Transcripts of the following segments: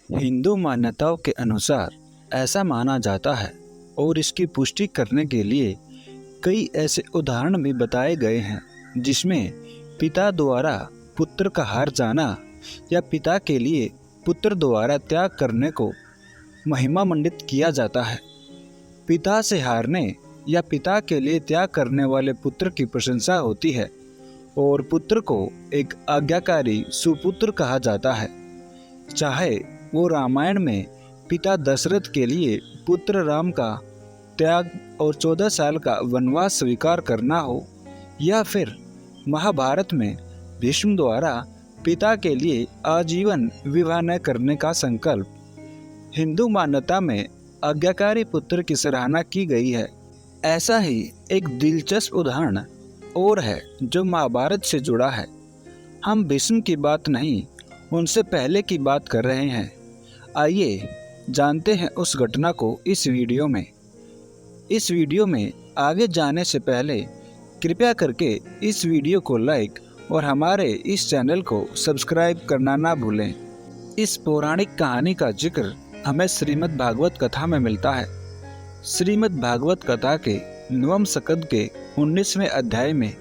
हिंदू मान्यताओं के अनुसार ऐसा माना जाता है और इसकी पुष्टि करने के लिए कई ऐसे उदाहरण भी बताए गए हैं जिसमें पिता द्वारा पुत्र का हार जाना या पिता के लिए पुत्र द्वारा त्याग करने को महिमा मंडित किया जाता है। पिता से हारने या पिता के लिए त्याग करने वाले पुत्र की प्रशंसा होती है और पुत्र को एक आज्ञाकारी सुपुत्र कहा जाता है। चाहे वो रामायण में पिता दशरथ के लिए पुत्र राम का त्याग और 14 साल का वनवास स्वीकार करना हो या फिर महाभारत में भीष्म द्वारा पिता के लिए आजीवन विवाह न करने का संकल्प। हिंदू मान्यता में आज्ञाकारी पुत्र की सराहना की गई है। ऐसा ही एक दिलचस्प उदाहरण और है जो महाभारत से जुड़ा है। हम भीष्म की बात नहीं, उनसे पहले की बात कर रहे हैं। आइए जानते हैं उस घटना को इस वीडियो में। इस वीडियो में आगे जाने से पहले कृपया करके इस वीडियो को लाइक और हमारे इस चैनल को सब्सक्राइब करना ना भूलें। इस पौराणिक कहानी का जिक्र हमें श्रीमद् भागवत कथा में मिलता है। श्रीमद् भागवत कथा के नवम स्कंद के 19वें अध्याय में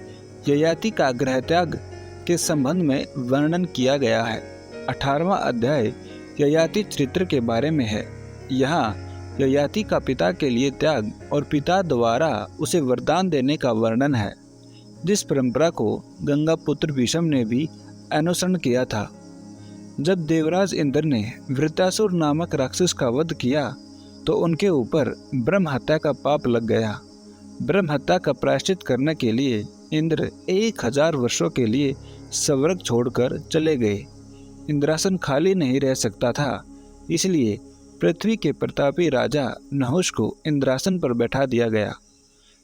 ययाति का गृह त्याग के संबंध में वर्णन किया गया है। 18वां अध्याय ययाति चरित्र के बारे में है। यहाँ ययाति का पिता के लिए त्याग और पिता द्वारा उसे वरदान देने का वर्णन है, जिस परंपरा को गंगा पुत्र भीष्म ने भी अनुसरण किया था। जब देवराज इंद्र ने वृत्रासुर नामक राक्षस का वध किया तो उनके ऊपर ब्रह्म हत्या का पाप लग गया। ब्रह्म हत्या का प्रायश्चित करने के लिए इंद्र 1000 वर्षों के लिए स्वर्ग छोड़कर चले गए। इंद्रासन खाली नहीं रह सकता था, इसलिए पृथ्वी के प्रतापी राजा नहुष को इंद्रासन पर बैठा दिया गया।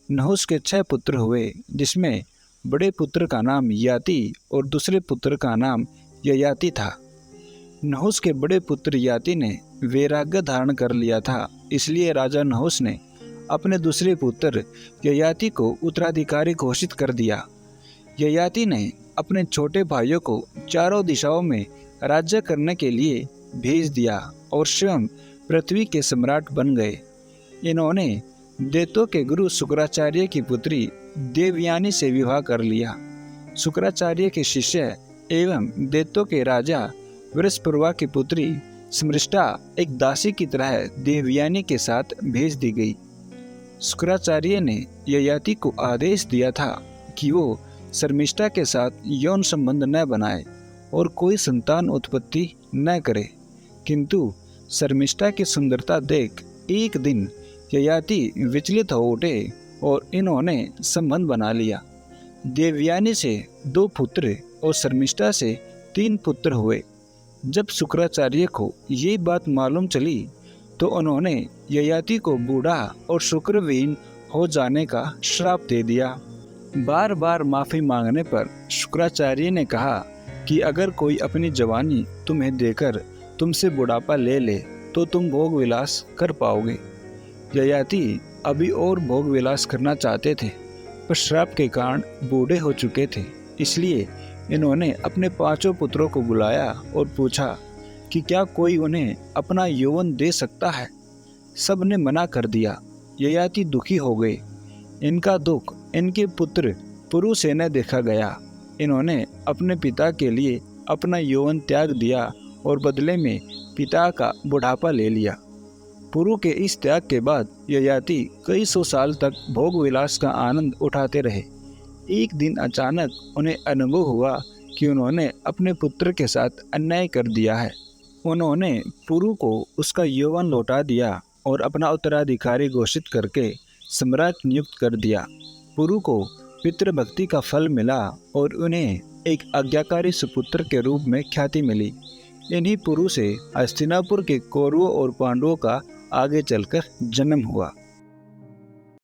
नहुष के 6 पुत्र हुए, जिसमें बड़े पुत्र का नाम याति और दूसरे पुत्र का नाम ययाति था। नहुष के बड़े पुत्र याति ने वैराग्य धारण कर लिया था, इसलिए राजा नहुष ने अपने दूसरे पुत्र ययाति को उत्तराधिकारी घोषित कर दिया। ययाति ने अपने छोटे भाइयों को चारों दिशाओं में राज्य करने के लिए भेज दिया और स्वयं पृथ्वी के सम्राट बन गए। इन्होंने दैत्यों के गुरु शुक्राचार्य की पुत्री देवयानी से विवाह कर लिया। शुक्राचार्य के शिष्य एवं दैत्यों के राजा वृषपर्वा की पुत्री समृष्टा एक दासी की तरह देवयानी के साथ भेज दी गई। शुक्राचार्य ने ययाति को आदेश दिया था कि वो शर्मिष्ठा के साथ यौन संबंध न बनाए और कोई संतान उत्पत्ति न करे, किंतु शर्मिष्ठा की सुंदरता देख एक दिन ययाति विचलित हो उठे और इन्होंने संबंध बना लिया। देवयानी से 2 पुत्र और शर्मिष्ठा से 3 पुत्र हुए। जब शुक्राचार्य को ये बात मालूम चली तो उन्होंने ययाति को बूढ़ा और शुक्रविहीन हो जाने का श्राप दे दिया। बार बार माफ़ी मांगने पर शुक्राचार्य ने कहा कि अगर कोई अपनी जवानी तुम्हें देकर तुमसे बुढ़ापा ले ले तो तुम भोग विलास कर पाओगे। ययाति अभी और भोग विलास करना चाहते थे, पर श्राप के कारण बूढ़े हो चुके थे। इसलिए इन्होंने अपने 5 पुत्रों को बुलाया और पूछा कि क्या कोई उन्हें अपना यौवन दे सकता है। सब ने मना कर दिया। ययाति दुखी हो गए। इनका दुख इनके पुत्र पुरु से न देखा गया। इन्होंने अपने पिता के लिए अपना यौवन त्याग दिया और बदले में पिता का बुढ़ापा ले लिया। पुरु के इस त्याग के बाद ययाति कई 100 साल तक भोग विलास का आनंद उठाते रहे। एक दिन अचानक उन्हें अनुभव हुआ कि उन्होंने अपने पुत्र के साथ अन्याय कर दिया है। उन्होंने पुरु को उसका यौवन लौटा दिया और अपना उत्तराधिकारी घोषित करके सम्राट नियुक्त कर दिया। पुरु को पितृभक्ति का फल मिला और उन्हें एक आज्ञाकारी सुपुत्र के रूप में ख्याति मिली। इन्हीं पुरु से हस्तिनापुर के कौरवों और पांडवों का आगे चलकर जन्म हुआ।